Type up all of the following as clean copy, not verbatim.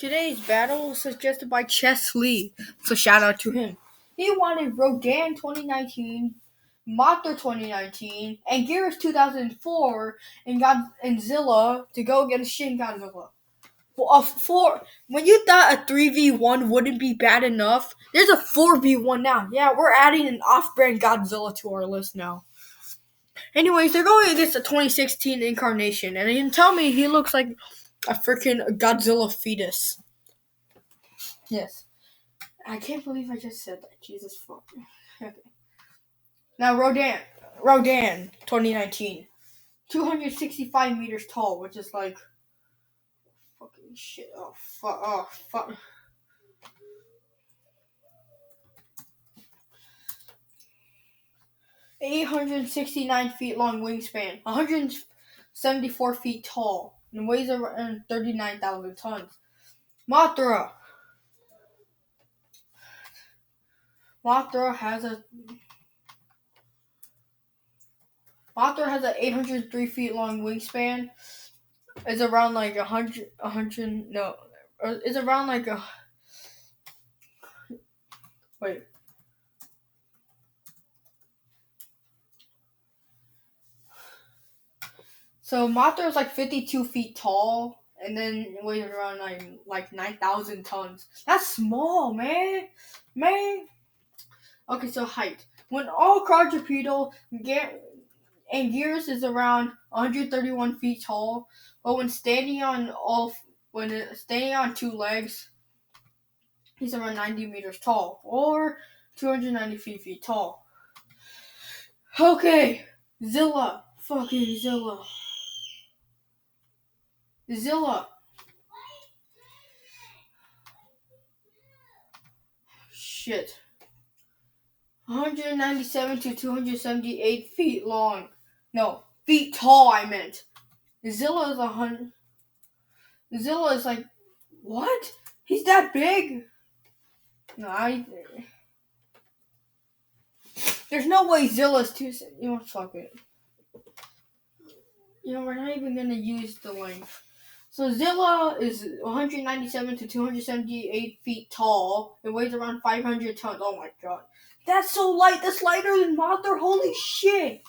Today's battle was suggested by Chess Lee, so shout out to him. He wanted Rodan 2019, Mothra 2019, Anguirus 2004, and Zilla to go against Shin Godzilla. When you thought a 3v1 wouldn't be bad enough, there's a 4v1 now. Yeah, we're adding an off-brand Godzilla to our list now. Anyways, they're going against a 2016 incarnation, and you can tell me he looks like a freaking Godzilla fetus. Yes. I can't believe I just said that. Jesus fuck. Okay. Now Rodan 2019. 265 meters tall, which is like fucking shit. Oh fuck. 869 feet long wingspan, 174 feet tall, and weighs around 39,000 tons. Mothra has a 803 feet long wingspan. It's around like it's around like a wait. So Mothra is like 52 feet tall, and then weighs around like 9,000 tons. That's small, man. Okay, so height. When all quadrupedal, Anguirus is around 131 feet tall, but when standing on two legs, he's around 90 meters tall, or 290 feet tall. Okay, Zilla. Fucking Zilla. Shit. 197 to 278 feet long. No, feet tall, I meant. Zilla is like, what? He's that big? No, there's no way Zilla's too... You know, fuck it. You know, we're not even gonna use the length. So Zilla is 197 to 278 feet tall. It weighs around 500 tons. Oh my god. That's so light. That's lighter than Mothra. Holy shit.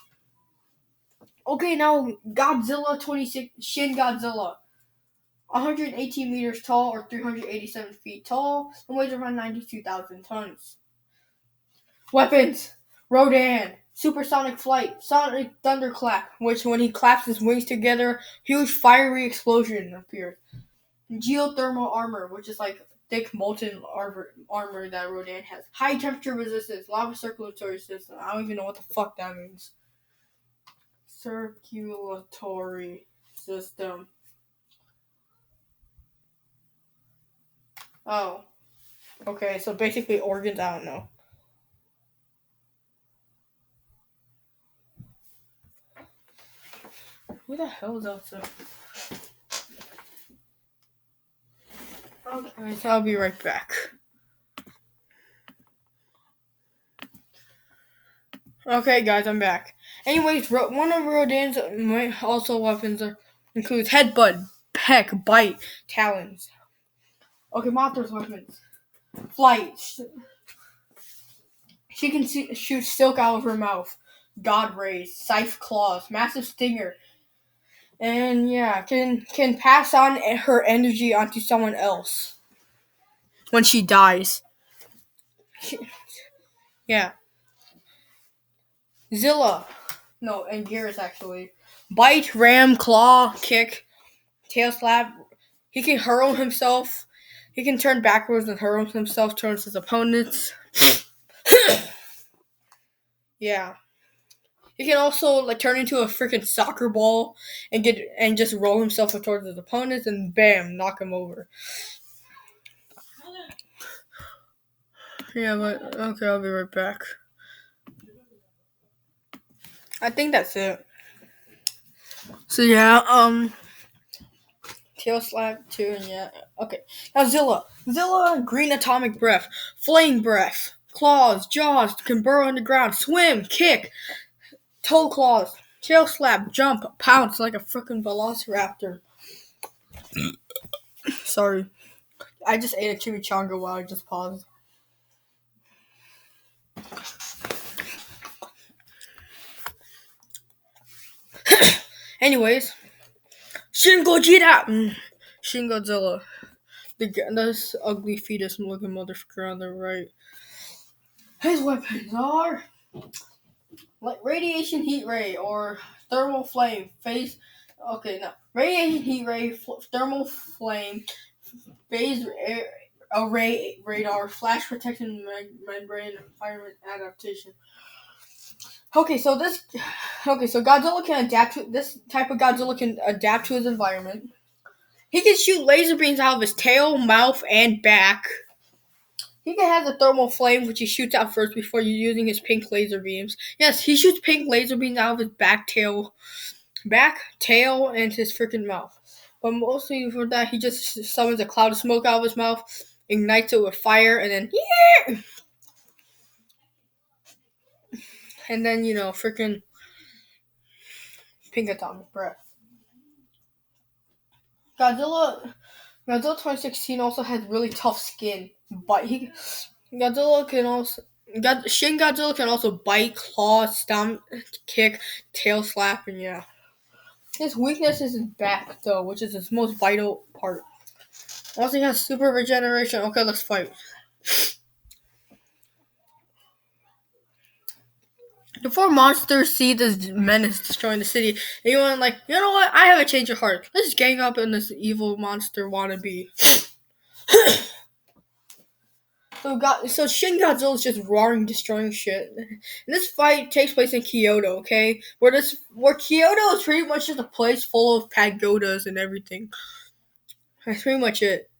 Okay, now Godzilla 26, Shin Godzilla. 118 meters tall or 387 feet tall and weighs around 92,000 tons. Weapons. Rodan. Supersonic flight. Sonic thunderclap, which when he claps his wings together, huge fiery explosion appears. Geothermal armor, which is like thick molten armor that Rodan has. High temperature resistance. Lava circulatory system. I don't even know what the fuck that means. Circulatory system. Oh. Okay, so basically organs, I don't know. Who the hell is outside? Okay, so I'll be right back. Okay, guys, I'm back. Anyways, one of Rodan's also weapons includes headbutt, peck, bite, talons. Okay, Mothra's weapons. Flight. She can shoot silk out of her mouth. God rays, scythe claws, massive stinger. And yeah, can pass on her energy onto someone else when she dies. Yeah. Zilla. No, Anguirus actually. Bite, ram, claw, kick, tail slap. He can hurl himself. He can turn backwards and hurl himself towards his opponents. Yeah. He can also turn into a freaking soccer ball and just roll himself towards his opponents and bam, knock him over. Yeah, but okay, I'll be right back. I think that's it. So yeah, tail slap too, and yeah. Okay. Now Zilla, green atomic breath, flame breath, claws, jaws, can burrow underground, swim, kick, toe claws, tail slap, jump, pounce like a freaking velociraptor. Sorry. I just ate a chimichanga while I just paused. Anyways, Shin Gojira! Shin Godzilla. This ugly fetus looking motherfucker on the right. His weapons are like radiation heat ray or thermal flame. Radiation heat ray, thermal flame, phase array radar, flash protection membrane, environment adaptation. So Godzilla can adapt to this type of Godzilla can adapt to his environment. He can shoot laser beams out of his tail, mouth, and back. He can have the thermal flame, which he shoots out first before using his pink laser beams. Yes, he shoots pink laser beams out of his back, tail, and his freaking mouth. But mostly for that, he just summons a cloud of smoke out of his mouth, ignites it with fire, and then freaking pink atomic breath. Godzilla 2016 also has really tough skin, but Shin Godzilla can also bite, claw, stomp, kick, tail slap, and yeah. His weakness is his back, though, which is his most vital part. Also, he has super regeneration. Okay, let's fight. Before monsters see this menace destroying the city, you know what? I have a change of heart. Let's gang up on this evil monster wannabe. So Shin Godzilla is just roaring, destroying shit. And this fight takes place in Kyoto, okay? Where Kyoto is pretty much just a place full of pagodas and everything. That's pretty much it.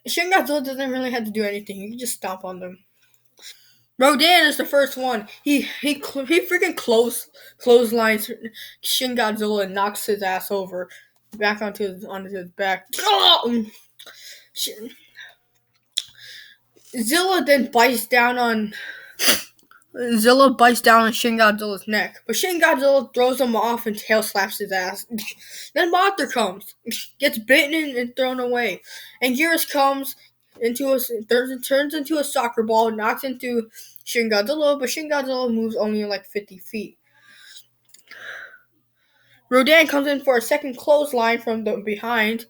Shin Godzilla doesn't really have to do anything. You can just stomp on them. Rodan is the first one. He freaking clotheslines Shin Godzilla and knocks his ass over, back onto his back. Zilla then bites down on Shin Godzilla's neck, but Shin Godzilla throws him off and tail slaps his ass. Then Mothra comes, gets bitten and thrown away. Anguirus comes turns into a soccer ball, knocks into Shin Godzilla, but Shin Godzilla moves only like 50 feet. Rodan comes in for a second clothesline from the behind,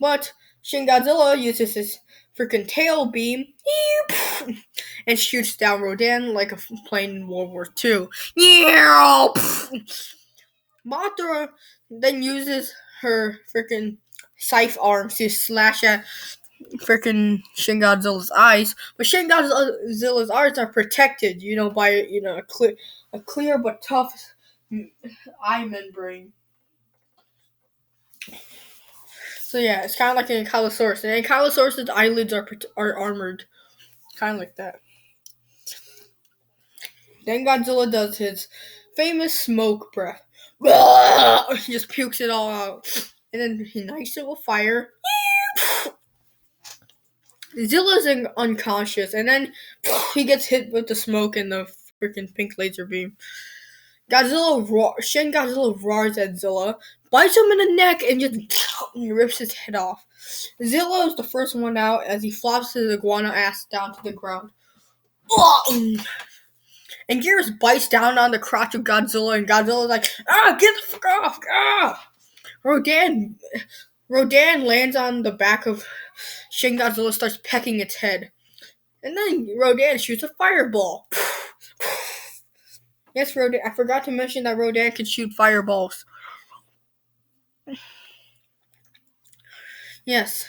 but Shin Godzilla uses his freaking tail beam and shoots down Rodan like a plane in World War II. Mothra then uses her freaking scythe arms to slash at freaking Shin Godzilla's eyes, but Shin Godzilla's eyes are protected, by a clear but tough eye membrane. So yeah, it's kind of like an Ankylosaurus. And Ankylosaurus' eyelids are armored, kind of like that. Then Godzilla does his famous smoke breath. He just pukes it all out, and then he ignites it with fire. Zilla's unconscious, and then he gets hit with the smoke and the freaking pink laser beam. Shin Godzilla roars at Zilla, bites him in the neck, and just rips his head off. Zilla is the first one out as he flops his iguana ass down to the ground. And Anguirus bites down on the crotch of Godzilla, and Godzilla's like, get the fuck off! Rodan lands on the back of Shin Godzilla, starts pecking its head. And then Rodan shoots a fireball. Yes, Rodan. I forgot to mention that Rodan can shoot fireballs. Yes.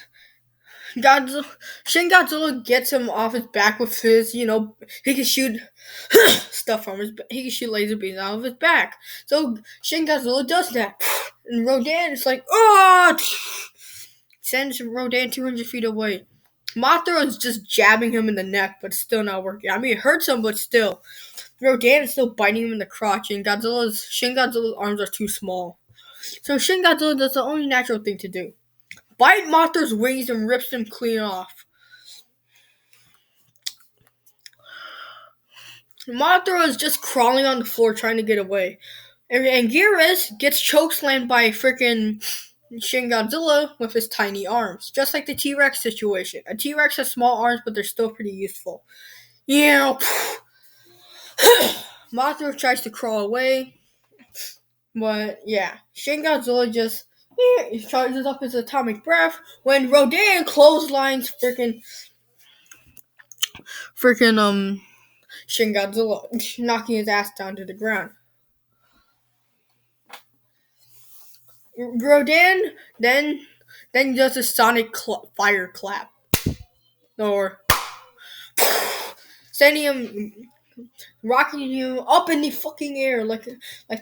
Shin Godzilla gets him off his back with his, he can shoot stuff from he can shoot laser beams out of his back. So Shin Godzilla does that. And Rodan is like, sends Rodan 200 feet away. Mothra is just jabbing him in the neck, but still not working. I mean, it hurts him, but still. Rodan is still biting him in the crotch, and Shin Godzilla's arms are too small. So Shin Godzilla does the only natural thing to do. Bite Mothra's wings and rips them clean off. Mothra is just crawling on the floor trying to get away. And Anguirus gets chokeslammed by freaking Shin Godzilla with his tiny arms, just like the T-Rex situation. A T-Rex has small arms, but they're still pretty useful. Yeah. Mothra tries to crawl away, but yeah, Shin Godzilla just he charges up his atomic breath when Rodan clotheslines freaking Shin Godzilla, knocking his ass down to the ground. Rodan then does a sonic fire clap, or sending him rocking you up in the fucking air like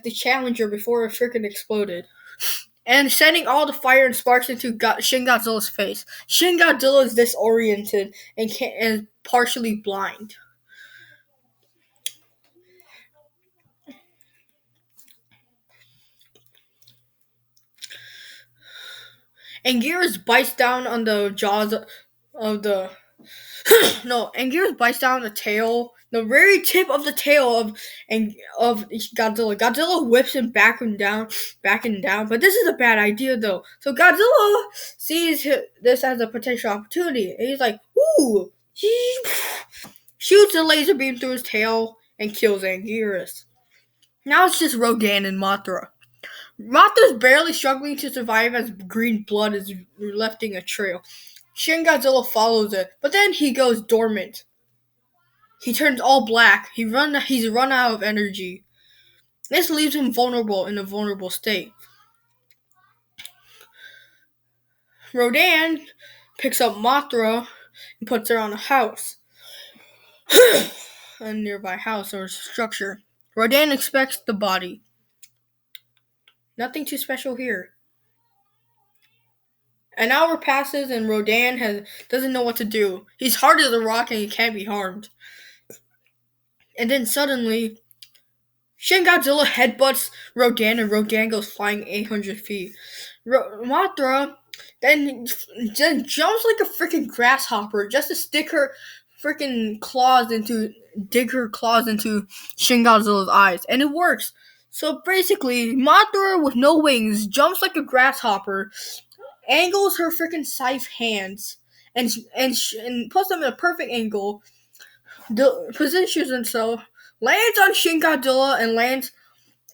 the Challenger before it freaking exploded. And sending all the fire and sparks into Shin Godzilla's face. Shin Godzilla is disoriented and partially blind. Anguirus bites down on the jaws of the Anguirus bites down on the tail, the very tip of the tail of Godzilla. Godzilla whips him back and down. But this is a bad idea, though. So Godzilla sees this as a potential opportunity, and he's like, "Ooh!" Shoots a laser beam through his tail and kills Anguirus. Now it's just Rodan and Mothra. Mothra's barely struggling to survive as green blood is lefting a trail. Shin Godzilla follows it, but then he goes dormant. He turns all black. He's run out of energy. This leaves him vulnerable in a vulnerable state. Rodan picks up Mothra and puts her on a house. A nearby house or structure. Rodan inspects the body. Nothing too special here. An hour passes and Rodan doesn't know what to do. He's hard as a rock and he can't be harmed. And then suddenly, Shin Godzilla headbutts Rodan and Rodan goes flying 800 feet. Mothra then jumps like a freaking grasshopper just to dig her claws into Shin Godzilla's eyes. And it works. So basically, Mothra with no wings jumps like a grasshopper, angles her freaking scythe hands, and puts them in a perfect angle, positions himself, lands on Shin Godzilla,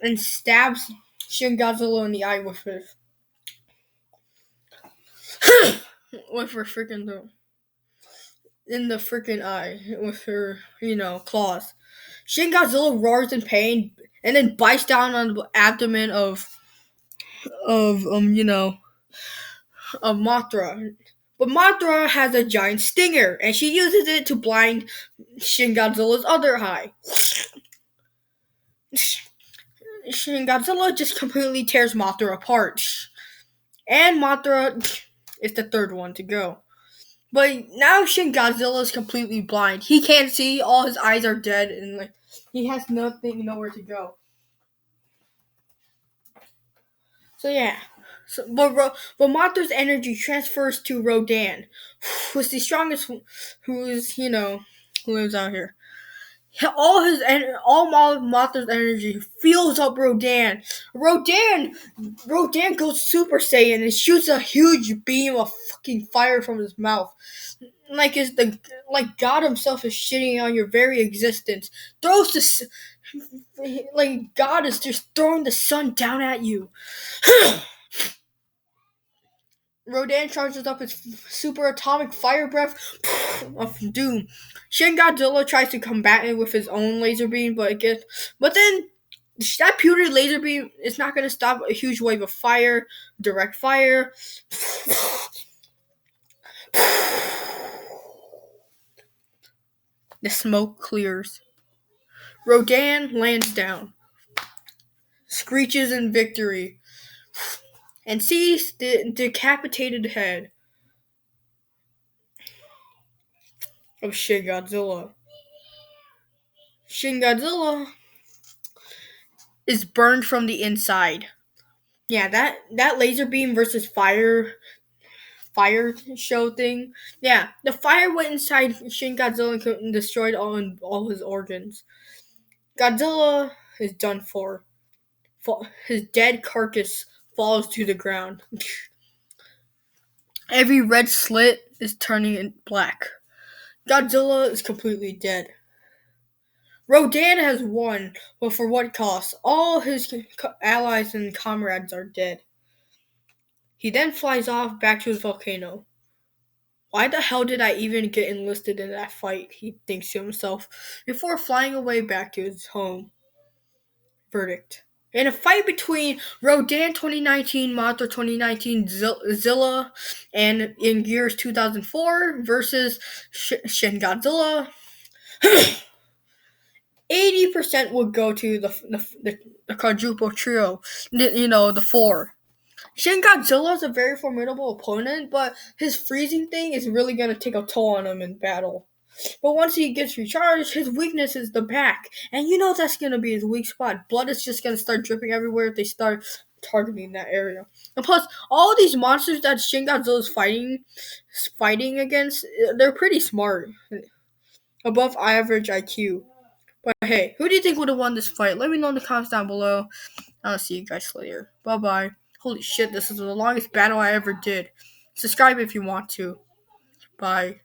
and stabs Shin Godzilla in the eye with her freaking in the freaking eye with her claws. Shin Godzilla roars in pain and then bites down on the abdomen of Mothra. But Mothra has a giant stinger, and she uses it to blind Shin Godzilla's other eye. Shin Godzilla just completely tears Mothra apart. And Mothra is the third one to go. But now Shin Godzilla is completely blind. He can't see, all his eyes are dead, and he has nowhere to go. So yeah. But Mothra's energy transfers to Rodan, who's the strongest, who lives out here. All Mothra's energy fills up Rodan. Rodan goes Super Saiyan and shoots a huge beam of fucking fire from his mouth, like God himself is shitting on your very existence. Like God is just throwing the sun down at you. Rodan charges up his super atomic fire breath of doom. Shin Godzilla tries to combat it with his own laser beam, but then that puny laser beam is not going to stop a huge wave of fire, direct fire. The smoke clears. Rodan lands down, screeches in victory, and sees the decapitated head of Shin Godzilla. Shin Godzilla is burned from the inside. Yeah, that laser beam versus fire show thing. Yeah, the fire went inside Shin Godzilla and destroyed all his organs. Godzilla is done for. His dead carcass falls to the ground. Every red slit is turning black. Godzilla is completely dead. Rodan has won, but for what cost? All his allies and comrades are dead. He then flies off back to his volcano. Why the hell did I even get enlisted in that fight? He thinks to himself before flying away back to his home. Verdict. In a fight between Rodan 2019, Mothra 2019, Zilla, and Anguirus 2004 versus Shin Godzilla, 80% would go to the quadruple trio, the four. Shin Godzilla is a very formidable opponent, but his freezing thing is really going to take a toll on him in battle. But once he gets recharged, his weakness is the back. And that's going to be his weak spot. Blood is just going to start dripping everywhere if they start targeting that area. And plus, all of these monsters that Shin Godzilla is fighting against, they're pretty smart. Above average IQ. But hey, who do you think would have won this fight? Let me know in the comments down below. I'll see you guys later. Bye-bye. Holy shit, this is the longest battle I ever did. Subscribe if you want to. Bye.